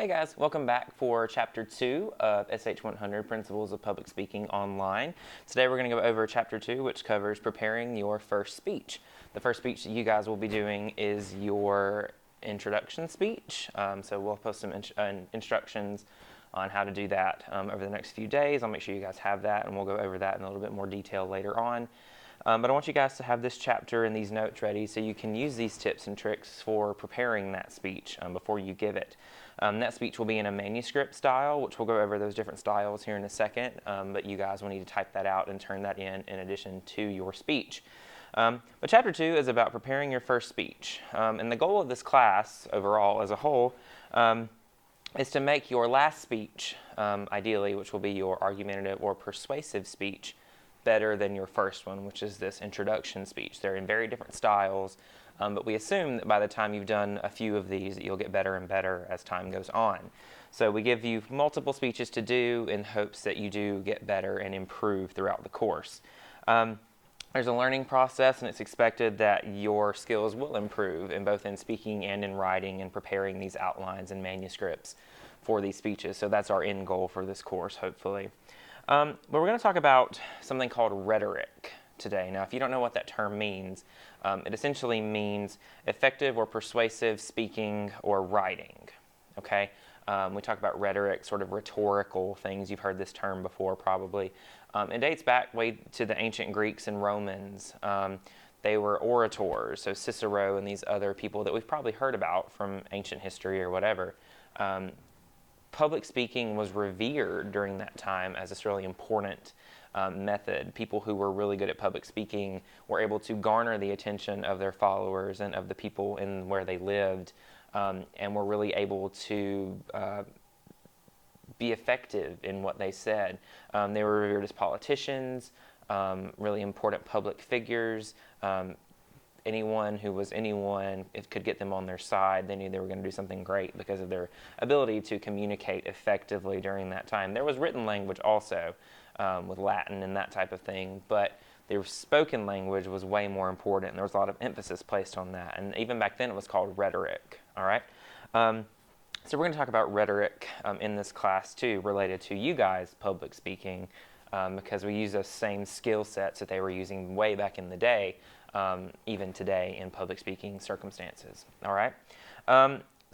Hey guys, welcome back for Chapter 2 of SH100 Principles of Public Speaking Online. Today we're going to go over Chapter 2, which covers preparing your first speech. The first speech that you guys will be doing is your introduction speech. So we'll post some instructions on how to do that over the next few days. I'll make sure you guys have that, and we'll go over that in a little bit more detail later on. But I want you guys to have this chapter and these notes ready so you can use these tips and tricks for preparing that speech before you give it. That speech will be in a manuscript style, which we'll go over those different styles here in a second, but you guys will need to type that out and turn that in addition to your speech. But Chapter 2 is about preparing your first speech. And the goal of this class overall as a whole is to make your last speech, ideally, which will be your argumentative or persuasive speech, better than your first one, which is this introduction speech. They're in very different styles, but we assume that by the time you've done a few of these, that you'll get better and better as time goes on. So we give you multiple speeches to do in hopes that you do get better and improve throughout the course. There's a learning process, and it's expected that your skills will improve in both in speaking and in writing and preparing these outlines and manuscripts for these speeches. So that's our end goal for this course, hopefully. But we're going to talk about something called rhetoric today. Now, if you don't know what that term means, it essentially means effective or persuasive speaking or writing. Okay? We talk about rhetoric, sort of rhetorical things. You've heard this term before, probably. It dates back way to the ancient Greeks and Romans. They were orators, so Cicero and these other people that we've probably heard about from ancient history or whatever. Public speaking was revered during that time as this really important method. People who were really good at public speaking were able to garner the attention of their followers and of the people in where they lived, and were really able to be effective in what they said. They were revered as politicians, really important public figures. Anyone who was anyone, it could get them on their side. They knew they were going to do something great because of their ability to communicate effectively during that time. There was written language also, with Latin and that type of thing, but their spoken language was way more important, and there was a lot of emphasis placed on that. And even back then it was called rhetoric, all right? So we're going to talk about rhetoric in this class too, related to you guys' public speaking, because we use those same skill sets that they were using way back in the day, even today in public speaking circumstances. All right.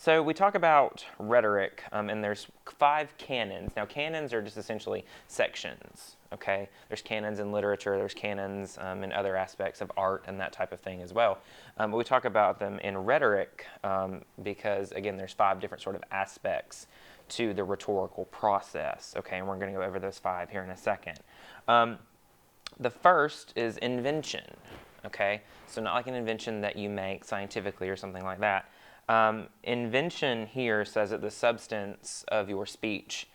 So we talk about rhetoric, and there's 5 canons. Now, canons are just essentially sections. Okay. There's canons in literature. There's canons in other aspects of art and that type of thing as well. But we talk about them in rhetoric because, again, there's 5 different sort of aspects to the rhetorical process. Okay, and we're going to go over those 5 here in a second. The first is invention. Okay, so not like an invention that you make scientifically or something like that. Invention here says that the substance of your speech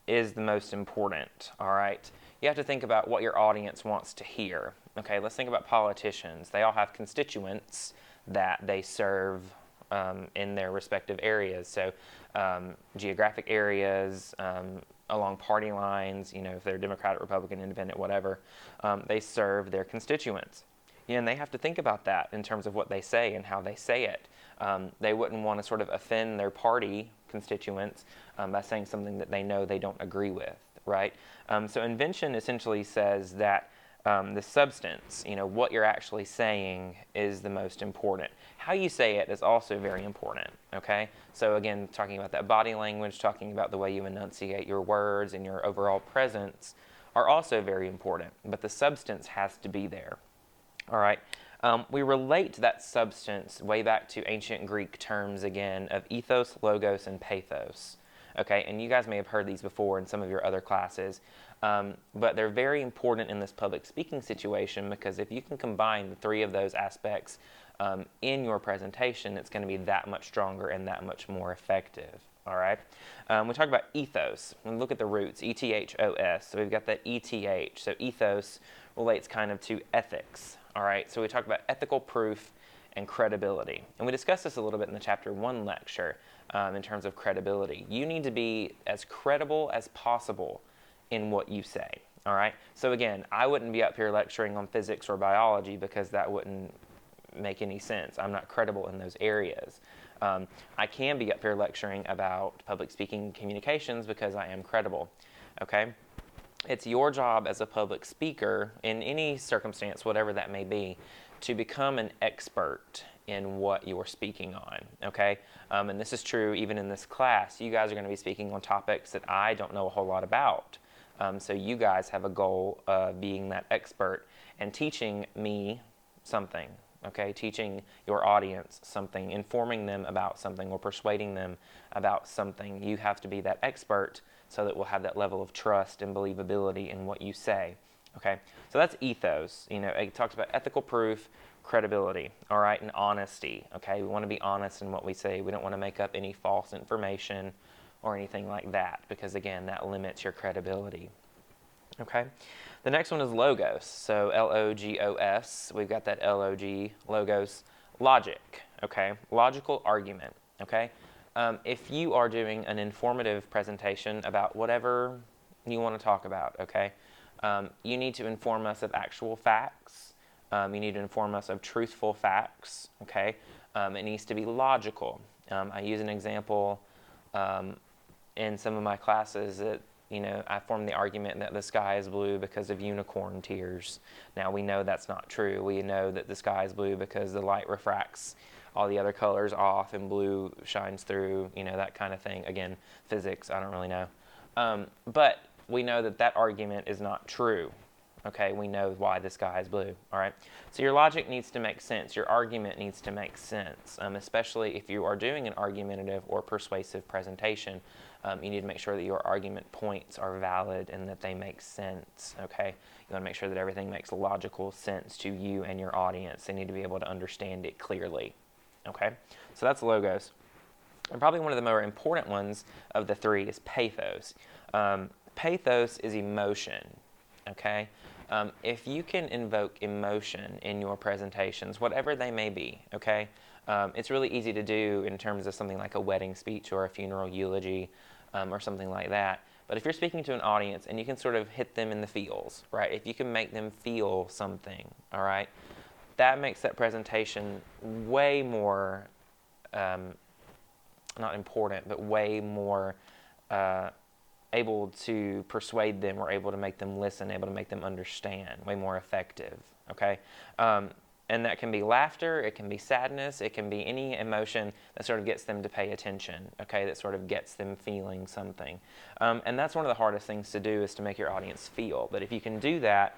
is the most important. All right, you have to think about what your audience wants to hear. Okay, let's think about politicians. They all have constituents that they serve in their respective areas. So geographic areas, along party lines, you know, if they're Democratic, Republican, Independent, whatever, they serve their constituents. You know, and they have to think about that in terms of what they say and how they say it. They wouldn't want to sort of offend their party constituents by saying something that they know they don't agree with, right? So invention essentially says that the substance, you know, what you're actually saying is the most important. How you say it is also very important, okay? So again, talking about that body language, talking about the way you enunciate your words and your overall presence are also very important, but the substance has to be there, all right? We relate that substance way back to ancient Greek terms again of ethos, logos, and pathos, okay? And you guys may have heard these before in some of your other classes. But they're very important in this public speaking situation because if you can combine the 3 of those aspects in your presentation, it's going to be that much stronger and that much more effective. All right. We talk about ethos. We look at the roots, E-T-H-O-S. So we've got that E-T-H. So ethos relates kind of to ethics. All right. So we talk about ethical proof and credibility. And we discussed this a little bit in the Chapter 1 lecture in terms of credibility. You need to be as credible as possible in what you say, all right? So again, I wouldn't be up here lecturing on physics or biology because that wouldn't make any sense. I'm not credible in those areas. I can be up here lecturing about public speaking and communications because I am credible, okay? It's your job as a public speaker in any circumstance, whatever that may be, to become an expert in what you're speaking on, okay? And this is true even in this class. You guys are going to be speaking on topics that I don't know a whole lot about. So you guys have a goal of being that expert and teaching me something, okay? Teaching your audience something, informing them about something, or persuading them about something. You have to be that expert so that we'll have that level of trust and believability in what you say, okay? So that's ethos. You know, it talks about ethical proof, credibility, all right, and honesty, okay? We want to be honest in what we say. We don't want to make up any false information or anything like that because, again, that limits your credibility, okay? The next one is logos. So L-O-G-O-S. We've got that L-O-G, logos, logic, okay? Logical argument, okay? If you are doing an informative presentation about whatever you want to talk about, okay, you need to inform us of actual facts. You need to inform us of truthful facts, okay? It needs to be logical. I use an example in some of my classes that, you know, I formed the argument that the sky is blue because of unicorn tears. Now, we know that's not true. We know that the sky is blue because the light refracts all the other colors off and blue shines through, you know, that kind of thing. Again, physics, I don't really know. But we know that that argument is not true. Okay, we know why the sky is blue, all right? So your logic needs to make sense. Your argument needs to make sense, especially if you are doing an argumentative or persuasive presentation. You need to make sure that your argument points are valid and that they make sense, okay? You want to make sure that everything makes logical sense to you and your audience. They need to be able to understand it clearly, okay? So that's logos. And probably one of the more important ones of the three is pathos. Pathos is emotion, okay? If you can invoke emotion in your presentations, whatever they may be, okay? It's really easy to do in terms of something like a wedding speech or a funeral eulogy or something like that. But if you're speaking to an audience and you can sort of hit them in the feels, right? If you can make them feel something, all right? That makes that presentation way more, not important, but way more able to persuade them or able to make them listen, able to make them understand, way more effective, okay? And that can be laughter, it can be sadness, it can be any emotion that sort of gets them to pay attention, okay, that sort of gets them feeling something. And that's one of the hardest things to do is to make your audience feel. But if you can do that,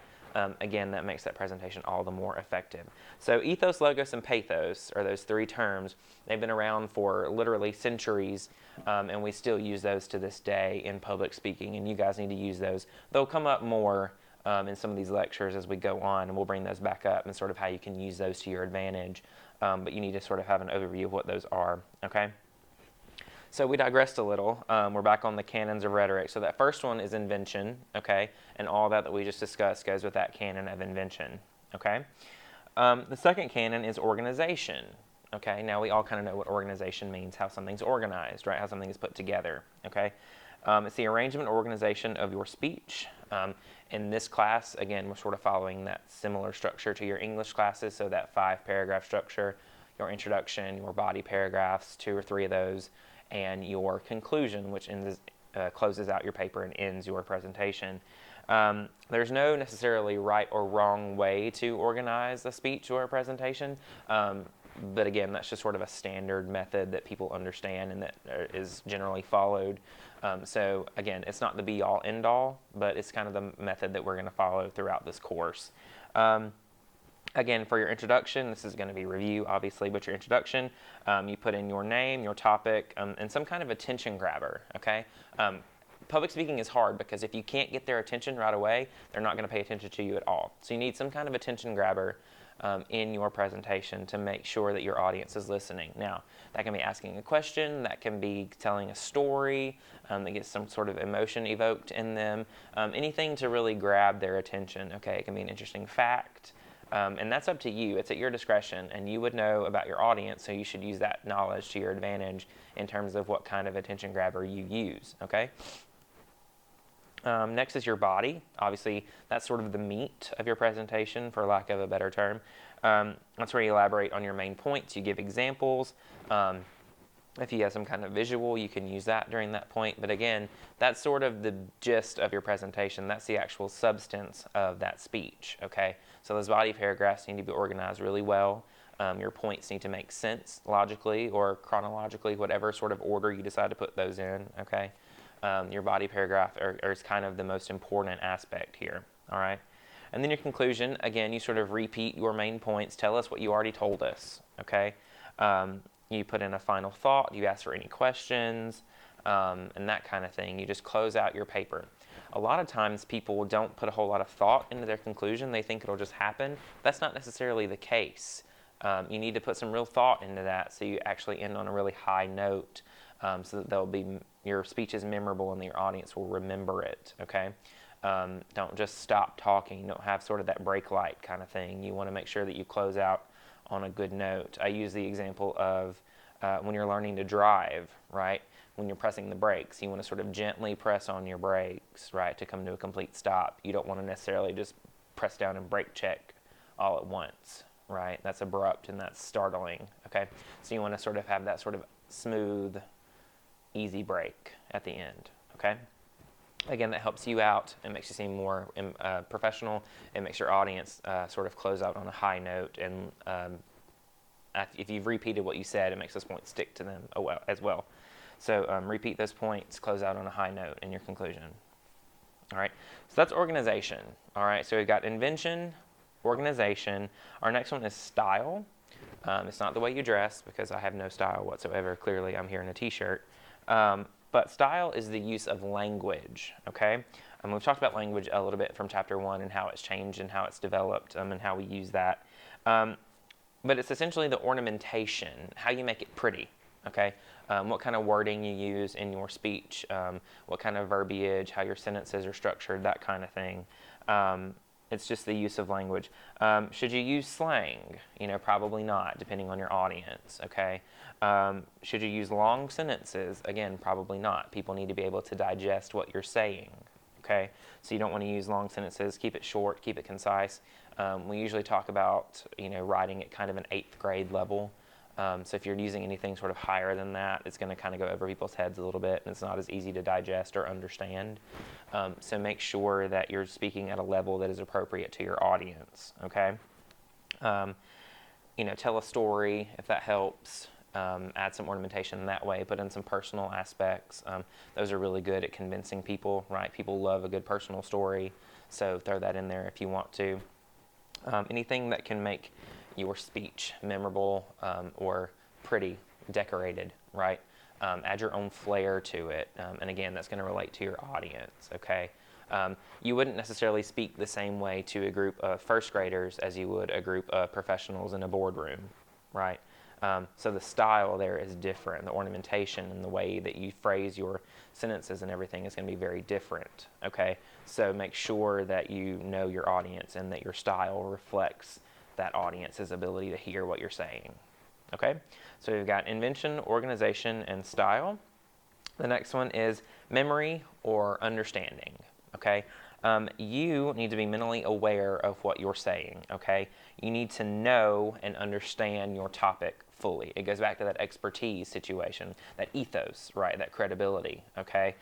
again, that makes that presentation all the more effective. So ethos, logos, and pathos are those three terms. They've been around for literally centuries, and we still use those to this day in public speaking, and you guys need to use those. They'll come up more in some of these lectures as we go on, and we'll bring those back up and sort of how you can use those to your advantage. But you need to sort of have an overview of what those are, okay? So we digressed a little. We're back on the canons of rhetoric. So that first one is invention, okay? And all that we just discussed goes with that canon of invention, okay? The second canon is organization, okay? Now we all kind of know what organization means, how something's organized, right? How something is put together, okay? It's the arrangement or organization of your speech. In this class, again, we're sort of following that similar structure to your English classes, so that 5-paragraph structure, your introduction, your body paragraphs, 2 or 3 of those, and your conclusion, which closes out your paper and ends your presentation. There's no necessarily right or wrong way to organize a speech or a presentation, but again, that's just sort of a standard method that people understand and that is generally followed. So again, it's not the be-all, end-all, but it's kind of the method that we're going to follow throughout this course. Again, for your introduction, this is going to be review, obviously, but your introduction, you put in your name, your topic, and some kind of attention grabber, okay? Public speaking is hard because if you can't get their attention right away, they're not going to pay attention to you at all. So you need some kind of attention grabber in your presentation to make sure that your audience is listening. Now, that can be asking a question, that can be telling a story, that gets some sort of emotion evoked in them, anything to really grab their attention, okay? It can be an interesting fact, and that's up to you. It's at your discretion, and you would know about your audience, so you should use that knowledge to your advantage in terms of what kind of attention grabber you use, okay? Next is your body. Obviously, that's sort of the meat of your presentation, for lack of a better term. That's where you elaborate on your main points. You give examples. If you have some kind of visual, you can use that during that point. But again, that's sort of the gist of your presentation. That's the actual substance of that speech, okay? So those body paragraphs need to be organized really well. Your points need to make sense logically or chronologically, whatever sort of order you decide to put those in, okay? Your body paragraph is kind of the most important aspect here, all right? And then your conclusion, again, you sort of repeat your main points. Tell us what you already told us, okay? You put in a final thought, you ask for any questions, and that kind of thing. You just close out your paper. A lot of times people don't put a whole lot of thought into their conclusion. They think it'll just happen. That's not necessarily the case. You need to put some real thought into that so you actually end on a really high note, so that your speech is memorable and your audience will remember it, okay? Don't just stop talking. Don't have sort of that brake light kind of thing. You want to make sure that you close out on a good note. I use the example of when you're learning to drive, right? When you're pressing the brakes, you want to sort of gently press on your brakes, right, to come to a complete stop. You don't want to necessarily just press down and brake check all at once, right? That's abrupt and that's startling, okay? So you want to sort of have that sort of smooth, easy brake at the end, okay? Again, that helps you out. It makes you seem more professional. It makes your audience sort of close out on a high note. And if you've repeated what you said, it makes those points stick to them as well. So repeat those points, close out on a high note in your conclusion. All right, so that's organization. All right, so we've got invention, organization. Our next one is style. It's not the way you dress, because I have no style whatsoever. Clearly, I'm here in a t-shirt. But style is the use of language, okay? We've talked about language a little bit from chapter 1 and how it's changed and how it's developed and how we use that. But it's essentially the ornamentation, how you make it pretty, okay? What kind of wording you use in your speech, what kind of verbiage, how your sentences are structured, that kind of thing. It's just the use of language. Should you use slang? Probably not, depending on your audience, okay? Should you use long sentences? Again, probably not. People need to be able to digest what you're saying, okay? So you don't want to use long sentences. Keep it short, keep it concise. We usually talk about, writing at kind of an 8th grade level. So if you're using anything sort of higher than that, it's going to kind of go over people's heads a little bit, and it's not as easy to digest or understand. So make sure that you're speaking at a level that is appropriate to your audience, okay? Tell a story if that helps. Add some ornamentation that way, put in some personal aspects. Those are really good at convincing people, right? People love a good personal story, so throw that in there if you want to. Anything that can make your speech memorable or pretty, decorated, right? Add your own flair to it, and again, that's going to relate to your audience, okay? You wouldn't necessarily speak the same way to a group of first graders as you would a group of professionals in a boardroom, right? So the style there is different. The ornamentation and the way that you phrase your sentences and everything is going to be very different, okay? So make sure that you know your audience and that your style reflects that audience's ability to hear what you're saying, okay? So we've got invention, organization, and style. The next one is memory or understanding, okay? You need to be mentally aware of what you're saying, okay? You need to know and understand your topic fully. It goes back to that expertise situation, that ethos, right? That credibility, okay?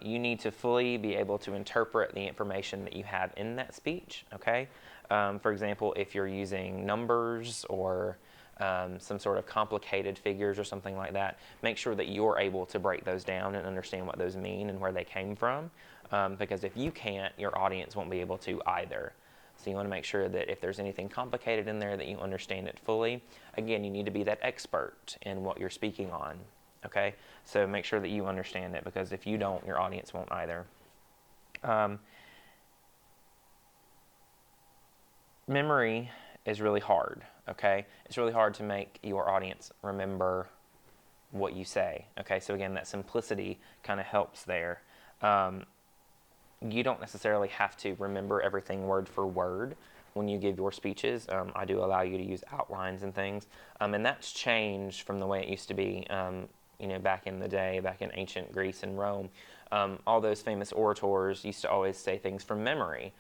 You need to fully be able to interpret the information that you have in that speech, okay? For example, if you're using numbers or some sort of complicated figures or something like that, make sure that you're able to break those down and understand what those mean and where they came from. Because if you can't, your audience won't be able to either. So you want to make sure that if there's anything complicated in there that you understand it fully. Again, you need to be that expert in what you're speaking on, okay? So make sure that you understand it, because if you don't, your audience won't either. Memory is really hard, okay? It's really hard to make your audience remember what you say, okay? So again, that simplicity kind of helps there. You don't necessarily have to remember everything word for word when you give your speeches. I do allow you to use outlines and things, and that's changed from the way it used to be, back in the day, back in ancient Greece and Rome. All those famous orators used to always say things from memory.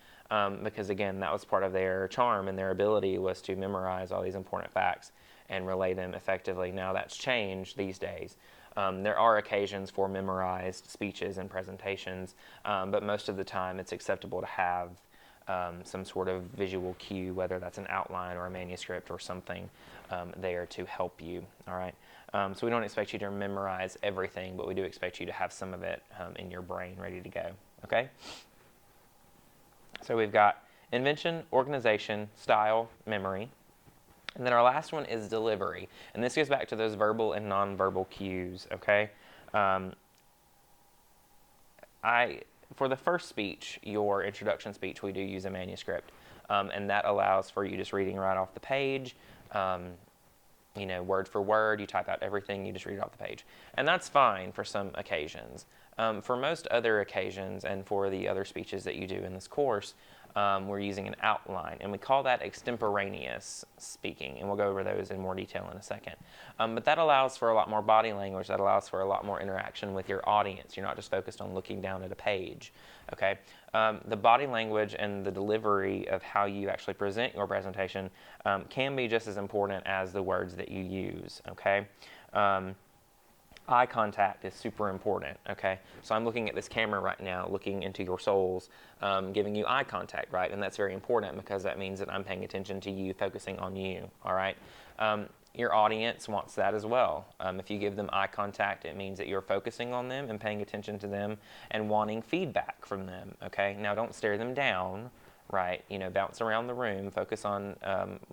because again, that was part of their charm and their ability was to memorize all these important facts and relay them effectively. Now that's changed these days. There are occasions for memorized speeches and presentations, but most of the time it's acceptable to have some sort of visual cue, whether that's an outline or a manuscript or something there to help you. All right. So we don't expect you to memorize everything, but we do expect you to have some of it in your brain ready to go. Okay. So we've got invention, organization, style, memory. And then our last one is delivery. And this goes back to those verbal and nonverbal cues, okay? For the first speech, your introduction speech, we do use a manuscript. And that allows for you just reading right off the page, word for word. You type out everything, you just read it off the page. And that's fine for some occasions. For most other occasions and for the other speeches that you do in this course, we're using an outline, and we call that extemporaneous speaking, and we'll go over those in more detail in a second. But that allows for a lot more body language, that allows for a lot more interaction with your audience. You're not just focused on looking down at a page, okay? The body language and the delivery of how you actually present your presentation can be just as important as the words that you use, okay? Eye contact is super important, okay? So I'm looking at this camera right now, looking into your souls, giving you eye contact, right? And that's very important because that means that I'm paying attention to you, focusing on you, all right? Your audience wants that as well. If you give them eye contact, it means that you're focusing on them and paying attention to them and wanting feedback from them, okay? Now, don't stare them down, right? Bounce around the room, focus on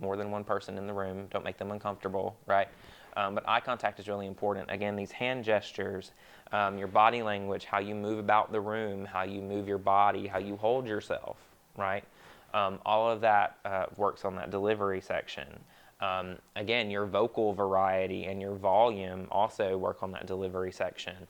more than one person in the room, don't make them uncomfortable, right? But eye contact is really important. Again, these hand gestures, your body language, how you move about the room, how you move your body, how you hold yourself, right? All of that works on that delivery section. Again, your vocal variety and your volume also work on that delivery section.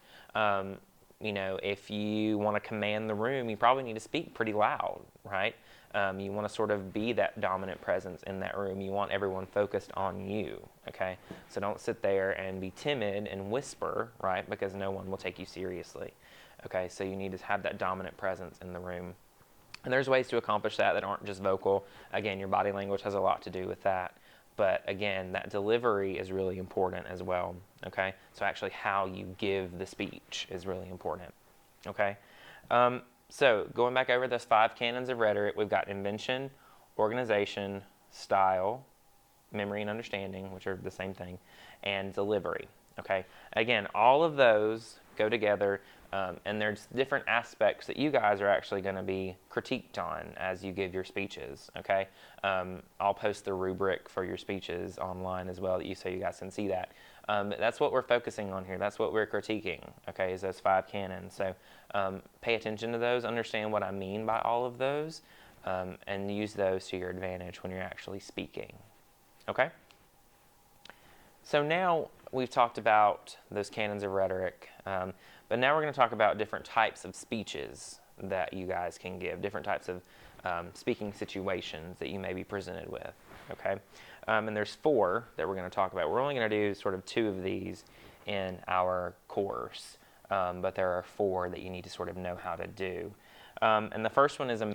If you want to command the room, you probably need to speak pretty loud, right? You want to sort of be that dominant presence in that room. You want everyone focused on you, okay? So don't sit there and be timid and whisper, right? Because no one will take you seriously, okay? So you need to have that dominant presence in the room. And there's ways to accomplish that aren't just vocal. Again, your body language has a lot to do with that. But again, that delivery is really important as well, okay? So actually how you give the speech is really important, okay? So going back over those 5 canons of rhetoric, we've got invention, organization, style, memory and understanding, which are the same thing, and delivery, okay? Again, all of those go together, and there's different aspects that you guys are actually going to be critiqued on as you give your speeches, okay? I'll post the rubric for your speeches online as well, so you guys can see that. That's what we're focusing on here. That's what we're critiquing, okay, is those 5 canons. So pay attention to those, understand what I mean by all of those, and use those to your advantage when you're actually speaking, okay? So now we've talked about those canons of rhetoric, but now we're going to talk about different types of speeches that you guys can give, different types of speaking situations that you may be presented with, okay? And there's 4 that we're going to talk about. We're only going to do sort of 2 of these in our course, but there are 4 that you need to sort of know how to do. And the first one is a,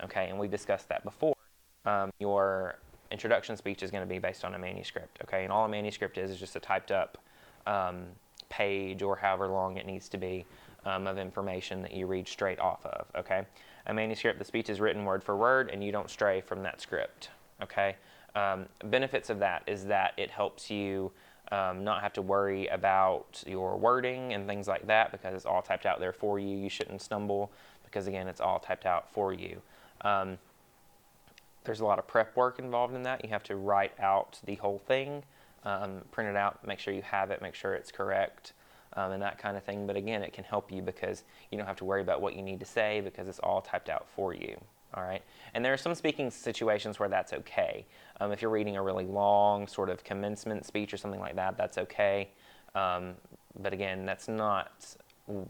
okay, and we discussed that before. Your introduction speech is going to be based on a manuscript, okay? And all a manuscript is just a typed up page or however long it needs to be of information that you read straight off of, okay? A manuscript, the speech is written word for word and you don't stray from that script, okay? Benefits of that is that it helps you not have to worry about your wording and things like that because it's all typed out there for you. You shouldn't stumble because, again, it's all typed out for you. There's a lot of prep work involved in that. You have to write out the whole thing, print it out, make sure you have it, make sure it's correct, and that kind of thing. But again, it can help you because you don't have to worry about what you need to say because it's all typed out for you. All right, and there are some speaking situations where that's okay. If you're reading a really long sort of commencement speech or something like that, that's okay. But again, that's not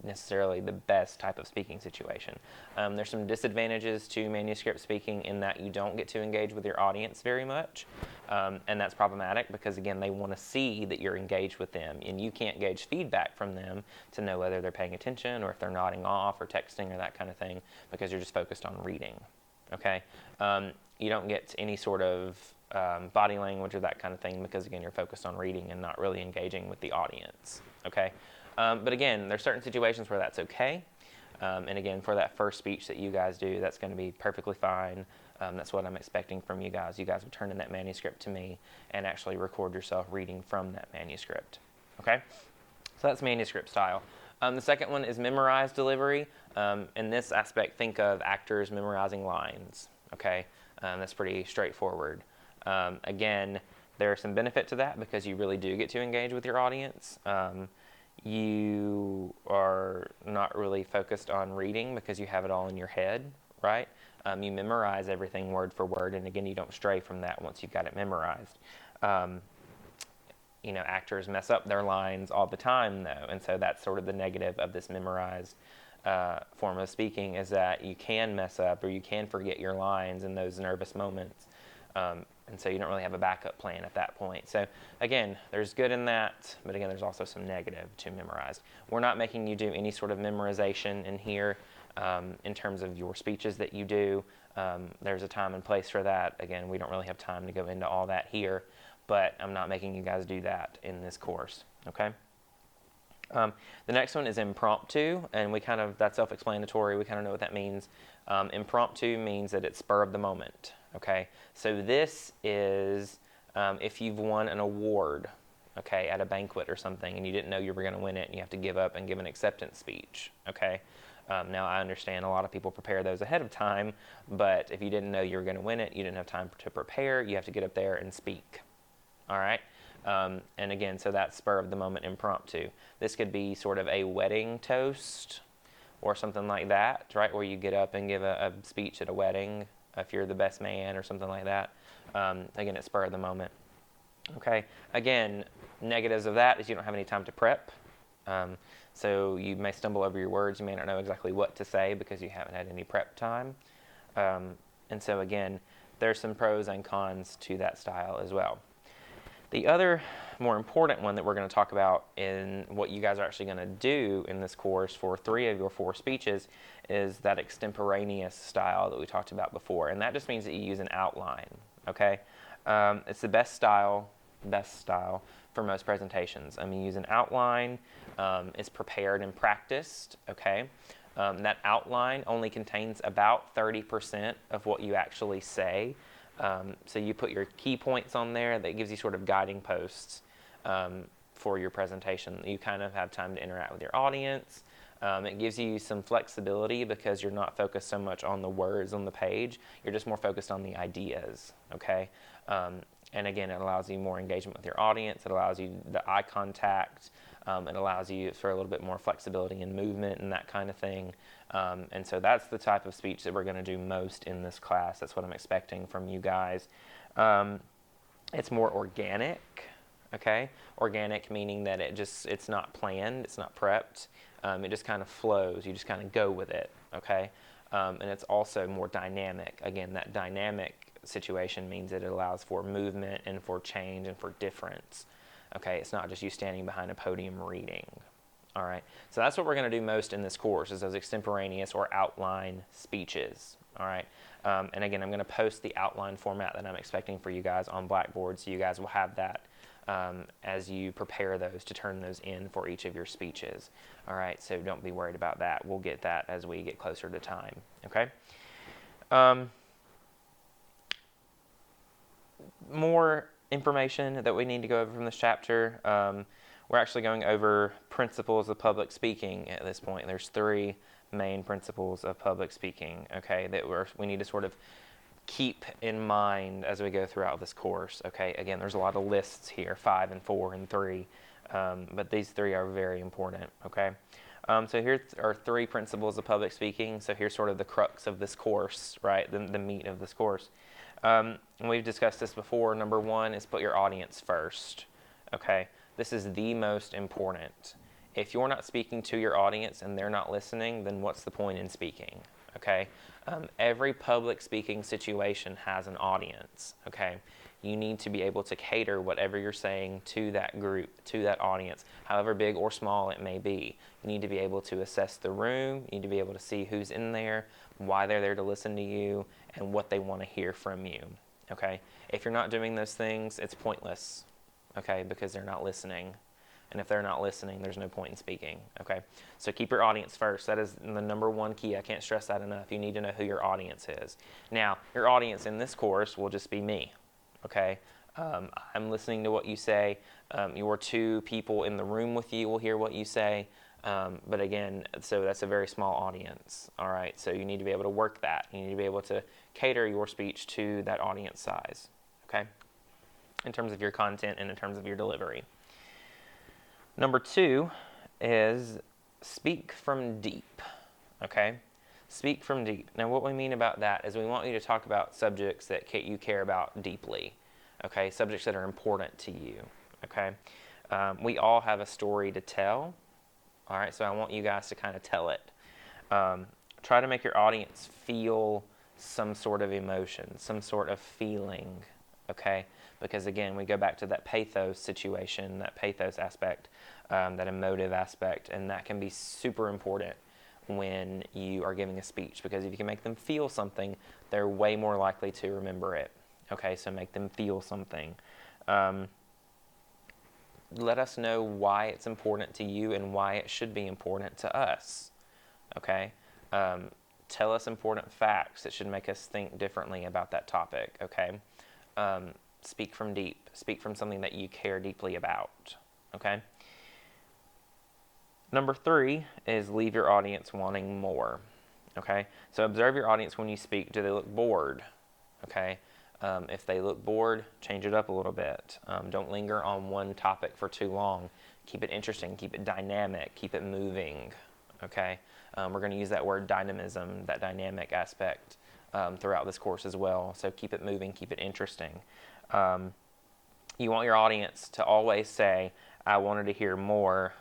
necessarily the best type of speaking situation. There's some disadvantages to manuscript speaking in that you don't get to engage with your audience very much, and that's problematic because, again, they want to see that you're engaged with them, and you can't gauge feedback from them to know whether they're paying attention or if they're nodding off or texting or that kind of thing because you're just focused on reading. okay? You don't get any sort of body language or that kind of thing because, again, you're focused on reading and not really engaging with the audience, okay? But again, there's certain situations where that's okay. And again, for that first speech that you guys do, that's going to be perfectly fine. That's what I'm expecting from you guys. You guys will turn in that manuscript to me and actually record yourself reading from that manuscript, okay? So that's manuscript style. The second one is memorized delivery. In this aspect, think of actors memorizing lines, okay? That's pretty straightforward. Again, there's some benefit to that because you really do get to engage with your audience. You are not really focused on reading because you have it all in your head, right? You memorize everything word for word, and again, you don't stray from that once you've got it memorized. Actors mess up their lines all the time, though, and so that's sort of the negative of this memorized form of speaking is that you can mess up or you can forget your lines in those nervous moments. And so you don't really have a backup plan at that point. So again, there's good in that, but again, there's also some negative to memorized. We're not making you do any sort of memorization in here in terms of your speeches that you do. There's a time and place for that. Again, we don't really have time to go into all that here, but I'm not making you guys do that in this course, okay? The next one is impromptu, and that's self-explanatory. We kind of know what that means. Impromptu means that it's spur of the moment, okay? So this is if you've won an award, okay, at a banquet or something, and you didn't know you were going to win it, and you have to give up and give an acceptance speech, okay? Now, I understand a lot of people prepare those ahead of time, but if you didn't know you were going to win it, you didn't have time to prepare, you have to get up there and speak, all right? And again, so that's spur of the moment impromptu. This could be sort of a wedding toast or something like that, right? Where you get up and give a speech at a wedding if you're the best man or something like that. Again, it's spur of the moment. Okay. Again, negatives of that is you don't have any time to prep. So you may stumble over your words. You may not know exactly what to say because you haven't had any prep time. And so again, there's some pros and cons to that style as well. The other more important one that we're going to talk about in what you guys are actually going to do in this course for 3 of your 4 speeches is that extemporaneous style that we talked about before. And that just means that you use an outline, okay? It's the best style for most presentations. I mean, you use an outline. It's prepared and practiced, okay? That outline only contains about 30% of what you actually say. So you put your key points on there that gives you sort of guiding posts for your presentation. You kind of have time to interact with your audience. It gives you some flexibility because you're not focused so much on the words on the page. You're just more focused on the ideas, okay? And again, it allows you more engagement with your audience. It allows you the eye contact. It allows you for a little bit more flexibility in movement and that kind of thing. And so that's the type of speech that we're going to do most in this class. That's what I'm expecting from you guys. It's more organic, okay? Organic meaning that it's not planned, it's not prepped. It just kind of flows. You just kind of go with it, okay? And it's also more dynamic. Again, that dynamic situation means that it allows for movement and for change and for difference. Okay, it's not just you standing behind a podium reading. All right, so that's what we're going to do most in this course is those extemporaneous or outline speeches. All right, and again, I'm going to post the outline format that I'm expecting for you guys on Blackboard, so you guys will have that as you prepare those to turn those in for each of your speeches. All right, so don't be worried about that. We'll get that as we get closer to time. Okay. More information that we need to go over from this chapter. We're actually going over principles of public speaking at this point. There's 3 main principles of public speaking, okay, that we need to sort of keep in mind as we go throughout this course, okay? Again, there's a lot of lists here, 5 and 4 and 3, but these 3 are very important, okay? So here are 3 principles of public speaking. So here's sort of the crux of this course, right, the meat of this course. And we've discussed this before. Number 1 is put your audience first, okay? This is the most important. If you're not speaking to your audience and they're not listening, then what's the point in speaking, okay? Every public speaking situation has an audience, okay? You need to be able to cater whatever you're saying to that group, to that audience, however big or small it may be. You need to be able to assess the room. You need to be able to see who's in there, why they're there to listen to you, and what they want to hear from you. Okay? If you're not doing those things, it's pointless. Okay? Because they're not listening. And if they're not listening, there's no point in speaking. Okay? So keep your audience first. That is the number one key. I can't stress that enough. You need to know who your audience is. Now, your audience in this course will just be me. Okay? I'm listening to what you say. Your two people in the room with you will hear what you say. But again, so that's a very small audience. All right? So you need to be able to work that. You need to be able to cater your speech to that audience size. Okay? In terms of your content and in terms of your delivery. Number 2 is speak from deep. Okay? Speak from deep. Now, what we mean about that is we want you to talk about subjects that you care about deeply. Okay? Subjects that are important to you. Okay? We all have a story to tell. All right? So I want you guys to kind of tell it. Try to make your audience feel some sort of emotion, some sort of feeling. Okay? Because again, we go back to that pathos situation, that pathos aspect, that emotive aspect, and that can be super important when you are giving a speech, because if you can make them feel something, they're way more likely to remember it. Okay, so make them feel something. Let us know why it's important to you and why it should be important to us. Okay? Tell us important facts that should make us think differently about that topic. Okay? Speak from deep. Speak from something that you care deeply about. Okay? Number 3 is leave your audience wanting more. Okay? So observe your audience when you speak. Do they look bored? Okay? If they look bored, change it up a little bit. Don't linger on one topic for too long. Keep it interesting. Keep it dynamic. Keep it moving. Okay? We're going to use that word dynamism, that dynamic aspect, throughout this course as well. So keep it moving. Keep it interesting. You want your audience to always say, I wanted to hear more,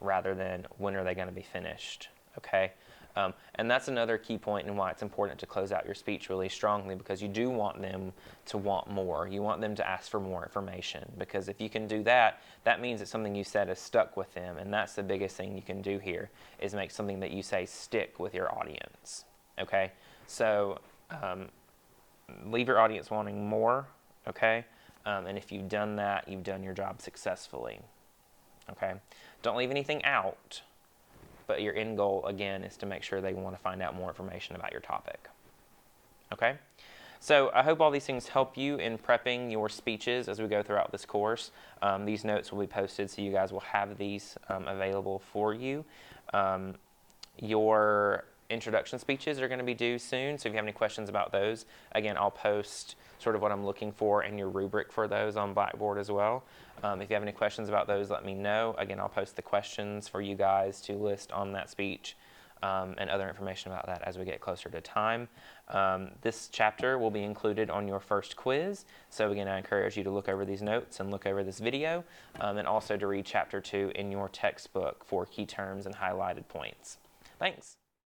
rather than when are they going to be finished. Okay? And that's another key point in why it's important to close out your speech really strongly, because you do want them to want more. You want them to ask for more information, because if you can do that, that means that something you said is stuck with them, and that's the biggest thing you can do here, is make something that you say stick with your audience. Okay? So leave your audience wanting more. Okay? And if you've done that, you've done your job successfully. Okay? Don't leave anything out, but your end goal, again, is to make sure they want to find out more information about your topic. Okay? So I hope all these things help you in prepping your speeches as we go throughout this course. These notes will be posted, so you guys will have these available for you. Your introduction speeches are going to be due soon, so if you have any questions about those, again, I'll post sort of what I'm looking for in your rubric for those on Blackboard as well. If you have any questions about those, let me know. Again, I'll post the questions for you guys to list on that speech, and other information about that as we get closer to time. This chapter will be included on your first quiz, so again, I encourage you to look over these notes and look over this video, and also to read chapter 2 in your textbook for key terms and highlighted points. Thanks.